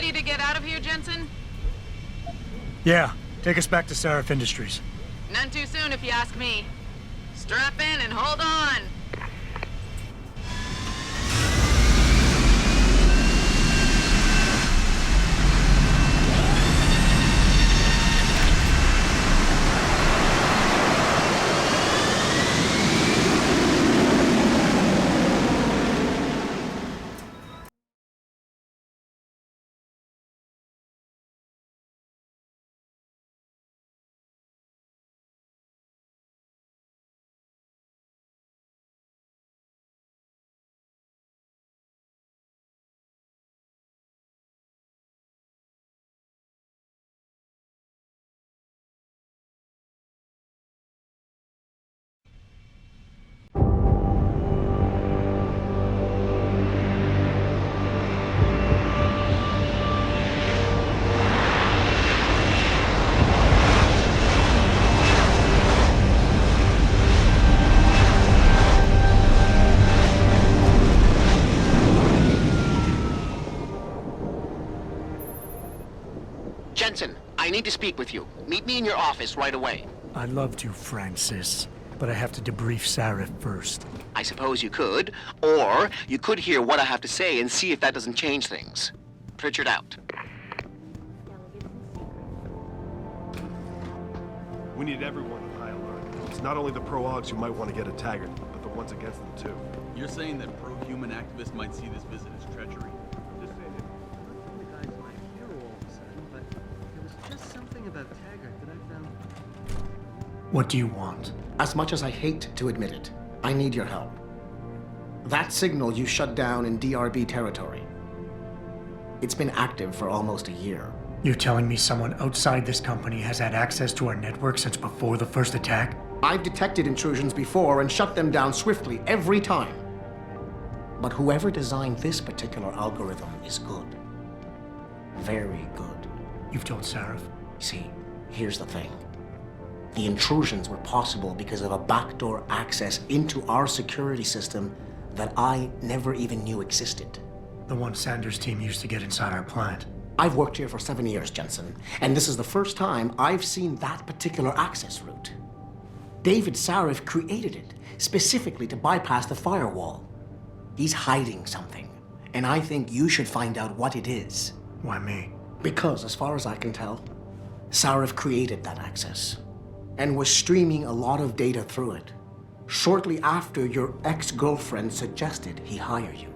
ready to get out of here, Jensen? Yeah, take us back to Sarif Industries. None too soon, if you ask me. Strap in and hold on. Jensen, I need to speak with you. Meet me in your office right away. I'd love to, Francis, but I have to debrief Sarif first. I suppose you could, or you could hear what I have to say and see if that doesn't change things. Pritchard out. We need everyone on high alert. It's not only the pro-augs who might want to get at Taggart, but the ones against them too. You're saying that pro-human activists might see this visit as treachery? Just saying it. The guys might hear all of a sudden, but there was just something about Taggart that I found. What do you want? As much as I hate to admit it, I need your help. That signal you shut down in DRB territory. It's been active for almost a year. You're telling me someone outside this company has had access to our network since before the first attack? I've detected intrusions before and shut them down swiftly every time. But whoever designed this particular algorithm is good. Very good. You've told Sarif? See, here's the thing. The intrusions were possible because of a backdoor access into our security system that I never even knew existed. The one Sanders' team used to get inside our plant. I've worked here for 7 years, Jensen, and this is the first time I've seen that particular access route. David Sarif created it specifically to bypass the firewall. He's hiding something, and I think you should find out what it is. Why me? Because, as far as I can tell, Sarif created that access and was streaming a lot of data through it shortly after your ex-girlfriend suggested he hire you.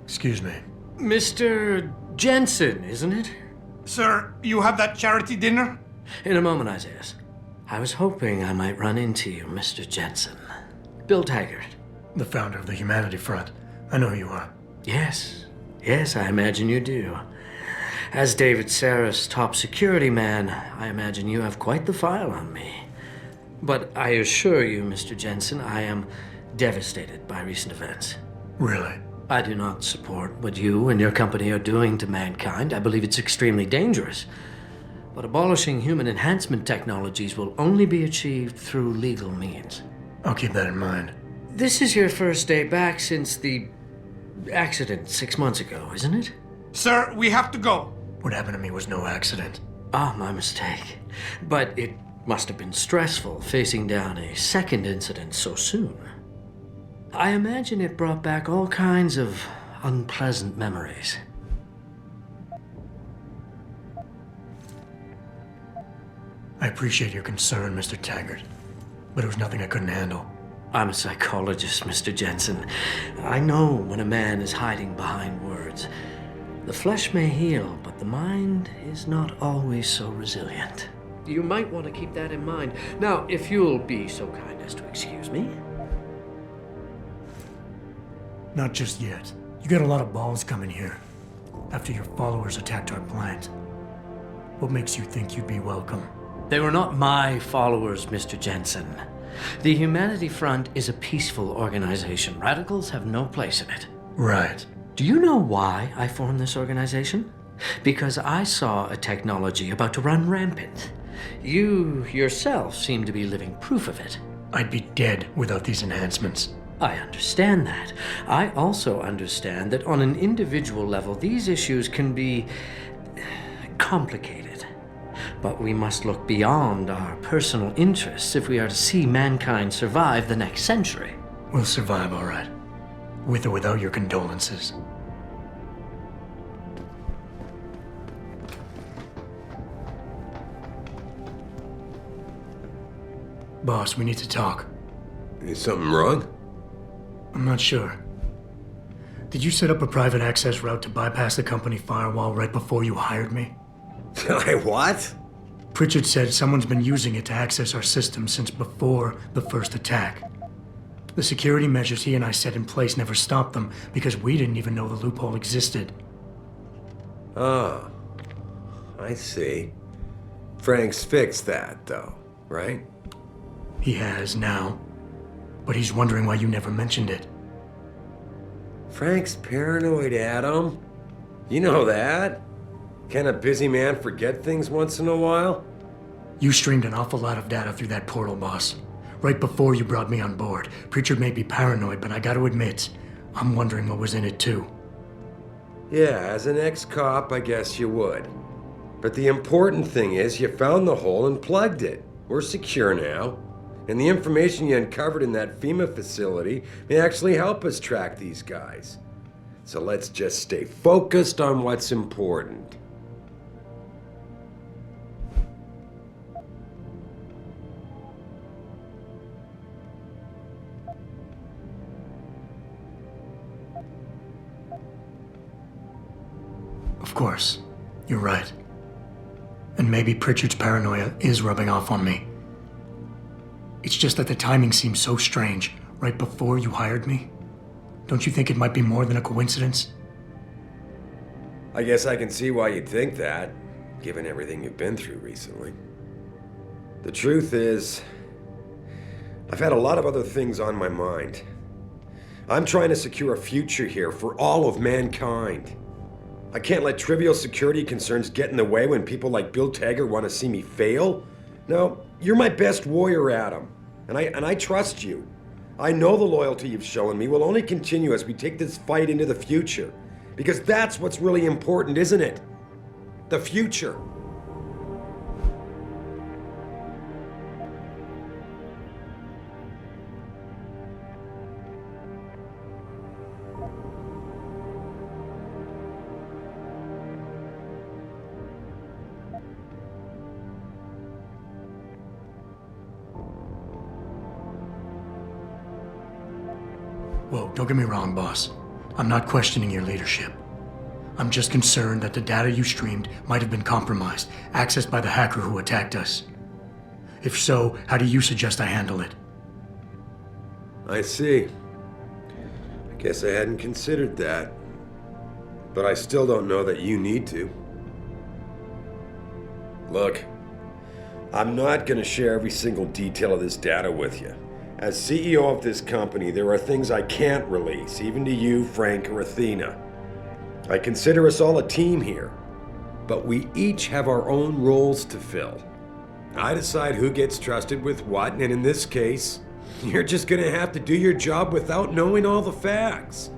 Excuse me. Mr. Jensen, isn't it? Sir, you have that charity dinner? In a moment, Isaiah. I was hoping I might run into you, Mr. Jensen. Bill Taggart. The founder of the Humanity Front. I know who you are. Yes. Yes, I imagine you do. As David Sarif's top security man, I imagine you have quite the file on me. But I assure you, Mr. Jensen, I am devastated by recent events. Really? I do not support what you and your company are doing to mankind. I believe it's extremely dangerous. But abolishing human enhancement technologies will only be achieved through legal means. I'll keep that in mind. This is your first day back since the accident 6 months ago, isn't it? Sir, we have to go. What happened to me was no accident. Ah, my mistake. But it must have been stressful facing down a second incident so soon. I imagine it brought back all kinds of unpleasant memories. I appreciate your concern, Mr. Taggart, but it was nothing I couldn't handle. I'm a psychologist, Mr. Jensen. I know when a man is hiding behind words. The flesh may heal, but the mind is not always so resilient. You might want to keep that in mind. Now, if you'll be so kind as to excuse me. Not just yet. You got a lot of balls coming here. After your followers attacked our plant. What makes you think you'd be welcome? They were not my followers, Mr. Jensen. The Humanity Front is a peaceful organization. Radicals have no place in it. Right. Do you know why I formed this organization? Because I saw a technology about to run rampant. You yourself seem to be living proof of it. I'd be dead without these enhancements. I understand that. I also understand that on an individual level, these issues can be complicated. But we must look beyond our personal interests if we are to see mankind survive the next century. We'll survive, all right. With or without your condolences. Boss, we need to talk. Is something wrong? I'm not sure. Did you set up a private access route to bypass the company firewall right before you hired me? What? Pritchard said someone's been using it to access our system since before the first attack. The security measures he and I set in place never stopped them because we didn't even know the loophole existed. Oh, I see. Frank's fixed that, though, right? He has now, but he's wondering why you never mentioned it. Frank's paranoid, Adam. You know that. Can a busy man forget things once in a while? You streamed an awful lot of data through that portal, boss. Right before you brought me on board. Pritchard may be paranoid, but I gotta admit, I'm wondering what was in it too. Yeah, as an ex-cop, I guess you would. But the important thing is you found the hole and plugged it. We're secure now. And the information you uncovered in that FEMA facility may actually help us track these guys. So let's just stay focused on what's important. Of course, you're right. And maybe Pritchard's paranoia is rubbing off on me. It's just that the timing seems so strange, right before you hired me. Don't you think it might be more than a coincidence? I guess I can see why you'd think that, given everything you've been through recently. The truth is, I've had a lot of other things on my mind. I'm trying to secure a future here for all of mankind. I can't let trivial security concerns get in the way when people like Bill Taggart want to see me fail. No, you're my best warrior, Adam, and I trust you. I know the loyalty you've shown me will only continue as we take this fight into the future, because that's what's really important, isn't it? The future. Whoa, don't get me wrong, boss. I'm not questioning your leadership. I'm just concerned that the data you streamed might have been compromised, accessed by the hacker who attacked us. If so, how do you suggest I handle it? I see. I guess I hadn't considered that. But I still don't know that you need to. Look, I'm not going to share every single detail of this data with you. As CEO of this company, there are things I can't release, even to you, Frank, or Athena. I consider us all a team here, but we each have our own roles to fill. I decide who gets trusted with what, and in this case, you're just gonna have to do your job without knowing all the facts.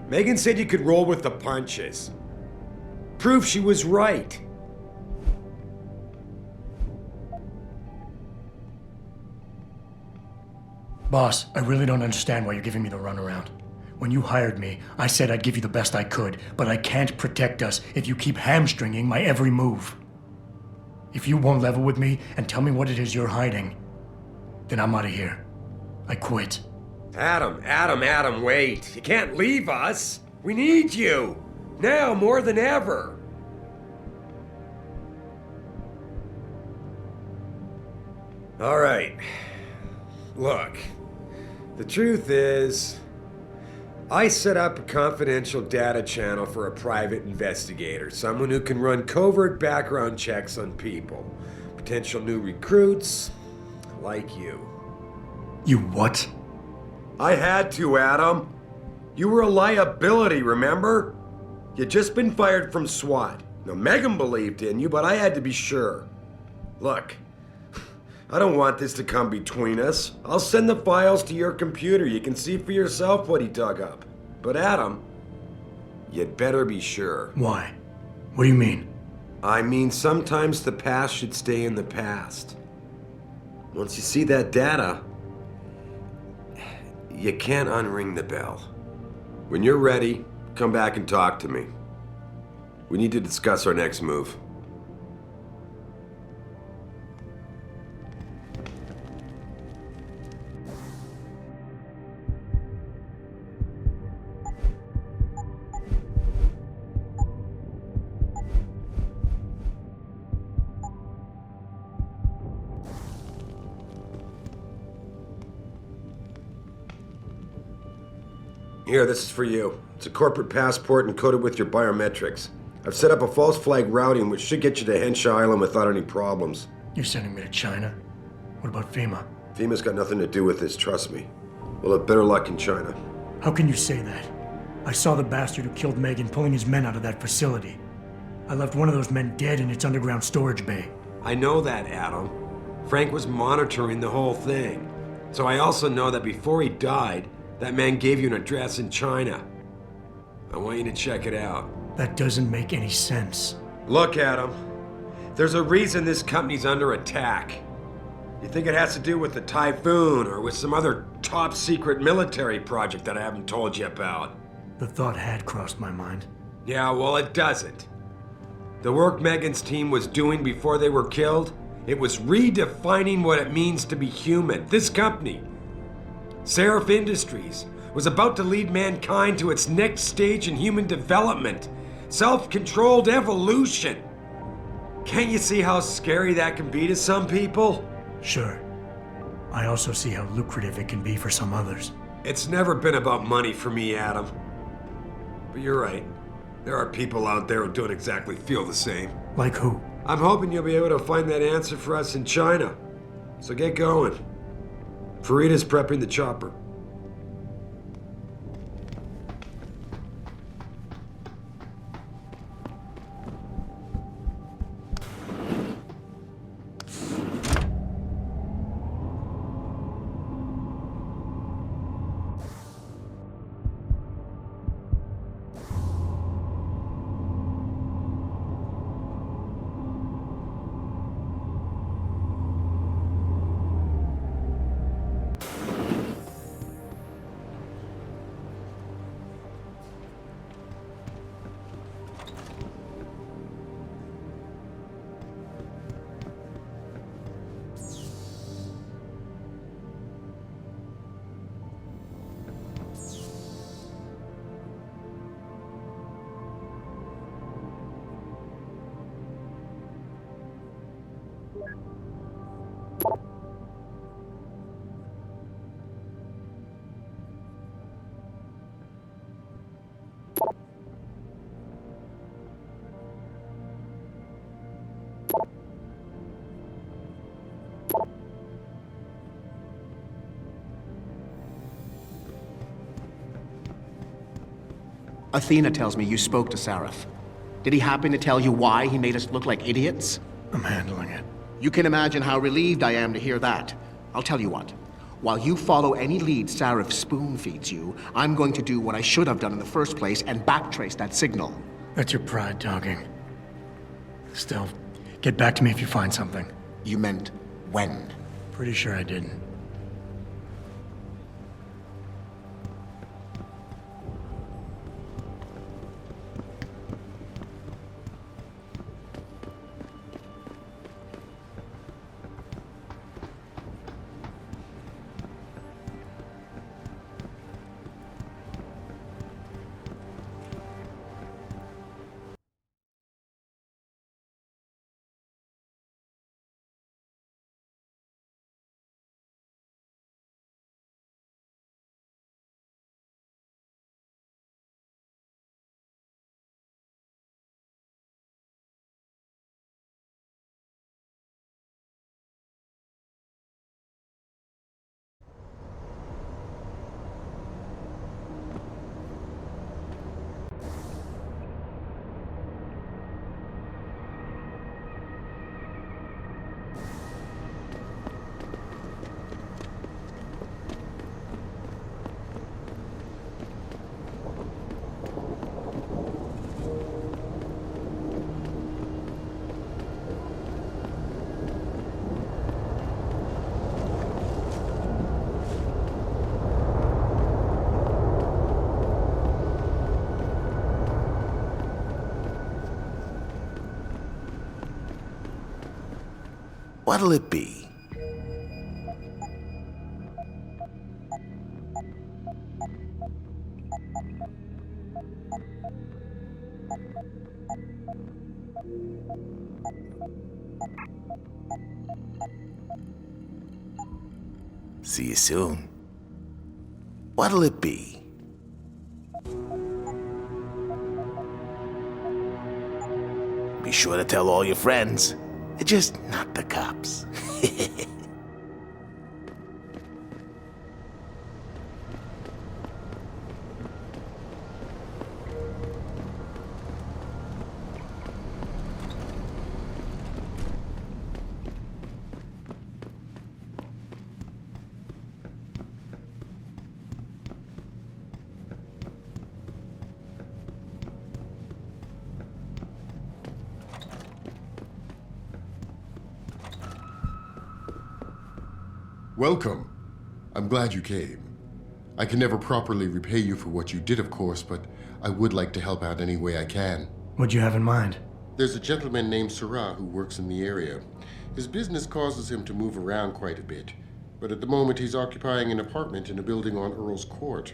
Megan said you could roll with the punches. Proof she was right. Boss, I really don't understand why you're giving me the runaround. When you hired me, I said I'd give you the best I could, but I can't protect us if you keep hamstringing my every move. If you won't level with me and tell me what it is you're hiding, then I'm out of here. I quit. Adam, wait. You can't leave us. We need you. Now more than ever. All right. Look, the truth is, I set up a confidential data channel for a private investigator, someone who can run covert background checks on people. potential new recruits, like you. You what? I had to, Adam. You were a liability, remember? You'd just been fired from SWAT. Now, Megan believed in you, but I had to be sure. Look, I don't want this to come between us. I'll send the files to your computer. You can see for yourself what he dug up. But Adam, you'd better be sure. Why? What do you mean? I mean, sometimes the past should stay in the past. Once you see that data, you can't unring the bell. When you're ready, come back and talk to me. We need to discuss our next move. Here, this is for you. It's a corporate passport encoded with your biometrics. I've set up a false flag routing which should get you to Henshaw Island without any problems. You're sending me to China? What about FEMA? FEMA's got nothing to do with this, trust me. We'll have better luck in China. How can you say that? I saw the bastard who killed Megan pulling his men out of that facility. I left one of those men dead in its underground storage bay. I know that, Adam. Frank was monitoring the whole thing. So I also know that before he died, that man gave you an address in China. I want you to check it out. That doesn't make any sense. Look, Adam. There's a reason this company's under attack. You think it has to do with the typhoon or with some other top secret military project that I haven't told you about? The thought had crossed my mind. Yeah, well, it doesn't. The work Megan's team was doing before they were killed, it was redefining what it means to be human. This company, Seraph Industries, was about to lead mankind to its next stage in human development. Self-controlled evolution. Can't you see how scary that can be to some people? Sure. I also see how lucrative it can be for some others. It's never been about money for me, Adam. But you're right. There are people out there who don't exactly feel the same. Like who? I'm hoping you'll be able to find that answer for us in China. So get going. Farida's prepping the chopper. Athena tells me you spoke to Seraph. Did he happen to tell you why he made us look like idiots? I'm handling it. You can imagine how relieved I am to hear that. I'll tell you what. While you follow any lead Seraph spoon feeds you, I'm going to do what I should have done in the first place and backtrace that signal. That's your pride talking. Still, get back to me if you find something. You meant when? Pretty sure I didn't. What'll it be? See you soon. What'll it be? Be sure to tell all your friends. Just not the cops. Welcome. I'm glad you came. I can never properly repay you for what you did, of course, but I would like to help out any way I can. What'd you have in mind? There's a gentleman named Sarah who works in the area. His business causes him to move around quite a bit, but at the moment he's occupying an apartment in a building on Earl's Court.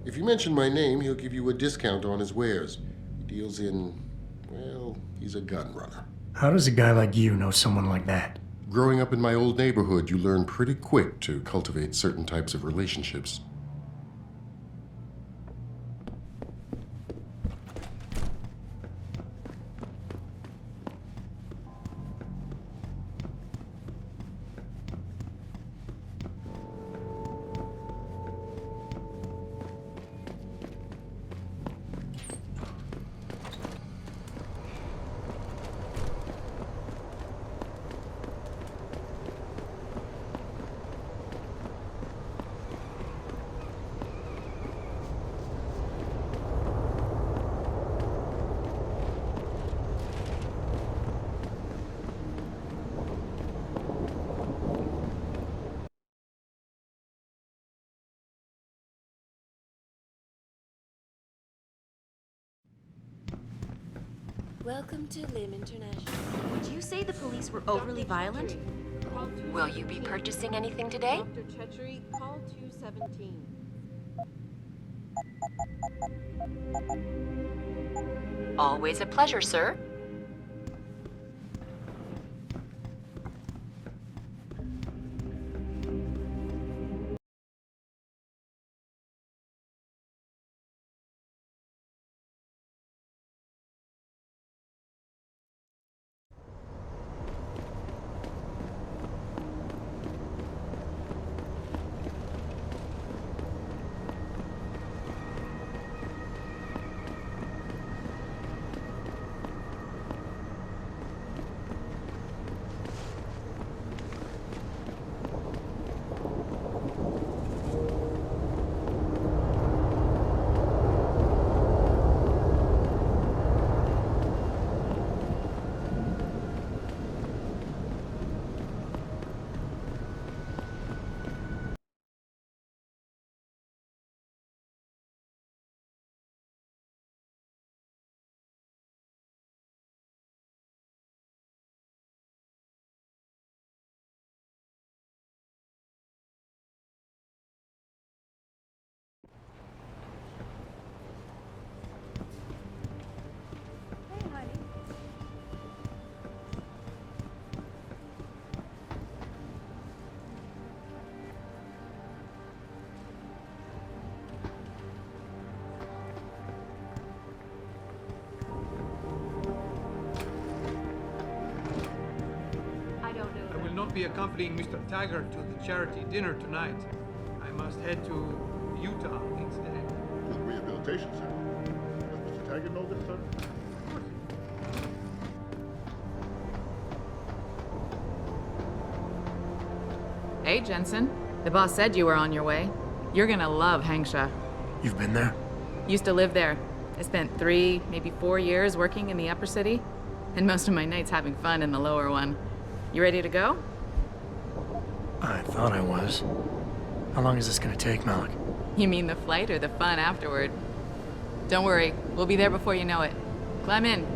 If you mention my name, he'll give you a discount on his wares. He deals in, well, he's a gun runner. How does a guy like you know someone like that? Growing up in my old neighborhood, you learn pretty quick to cultivate certain types of relationships. Welcome to Lim International. Would you say the police were overly violent? Will you be purchasing anything today? Dr. Chetchery, call 217. Always a pleasure, sir. Be accompanying Mr. Taggart to the charity dinner tonight. I must head to Utah instead. Good rehabilitation, sir. Does Mr. Taggart know this, sir? Hey, Jensen. The boss said you were on your way. You're gonna love Hangsha. You've been there? Used to live there. I spent 3, maybe 4 years working in the upper city, and most of my nights having fun in the lower one. You ready to go? I thought I was. How long is this gonna take, Malik? You mean the flight or the fun afterward? Don't worry, we'll be there before you know it. Climb in.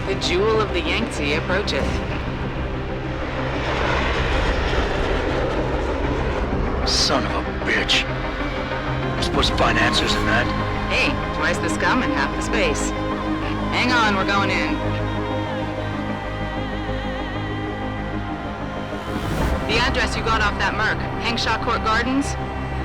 The jewel of the Yangtze approacheth. Son of a bitch. I'm supposed to find answers in that. Hey, twice the scum and half the space. Hang on, we're going in. The address you got off that Merc, Hengsha Court Gardens.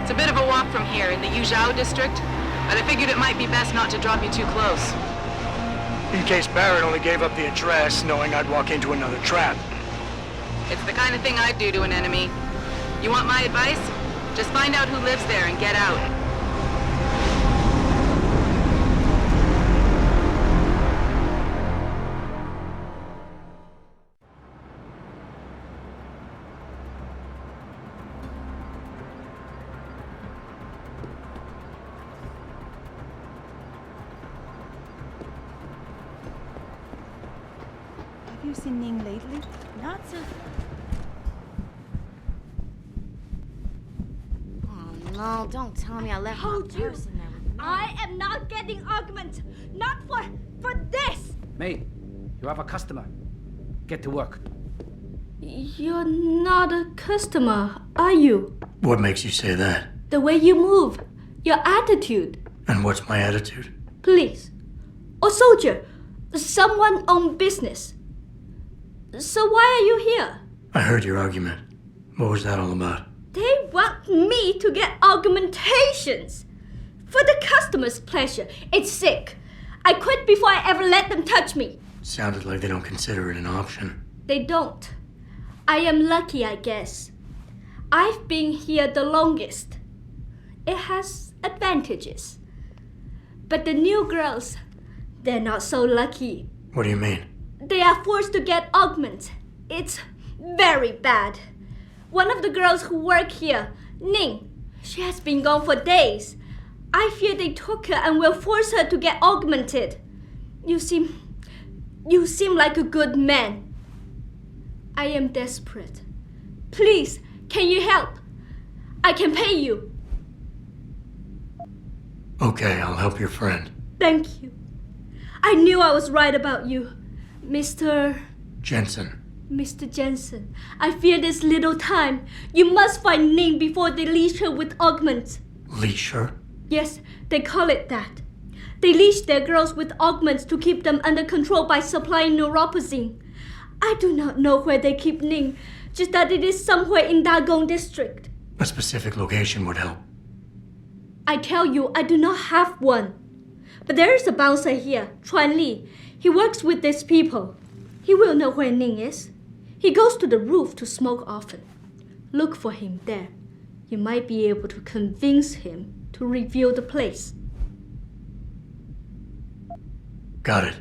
It's a bit of a walk from here in the Yuzhou district, but I figured it might be best not to drop you too close. In case Barrett only gave up the address, knowing I'd walk into another trap. It's the kind of thing I'd do to an enemy. You want my advice? Just find out who lives there and get out. Have you seen Ning lately? Not so. Oh no, don't tell me I left my purse in there with me. I am not getting arguments. Not for this. Mate, you have a customer. Get to work. You're not a customer, are you? What makes you say that? The way you move, your attitude. And what's my attitude? Police. Or soldier. Someone on business. So why are you here? I heard your argument. What was that all about? They want me to get argumentations. For the customer's pleasure. It's sick. I quit before I ever let them touch me. Sounded like they don't consider it an option. They don't. I am lucky, I guess. I've been here the longest. It has advantages. But the new girls, they're not so lucky. What do you mean? They are forced to get augments. It's very bad. One of the girls who work here, Ning, she has been gone for days. I fear they took her and will force her to get augmented. You seem like a good man. I am desperate. Please, can you help? I can pay you. Okay, I'll help your friend. Thank you. I knew I was right about you, Mr. Jensen. Mr. Jensen, I fear there's little time. You must find Ning before they leash her with augments. Leash her? Yes, they call it that. They leash their girls with augments to keep them under control by supplying neuropazine. I do not know where they keep Ning, just that it is somewhere in Dagong district. A specific location would help. I tell you, I do not have one. But there is a bouncer here, Chuan Li. He works with these people. He will know where Ning is. He goes to the roof to smoke often. Look for him there. You might be able to convince him to reveal the place. Got it.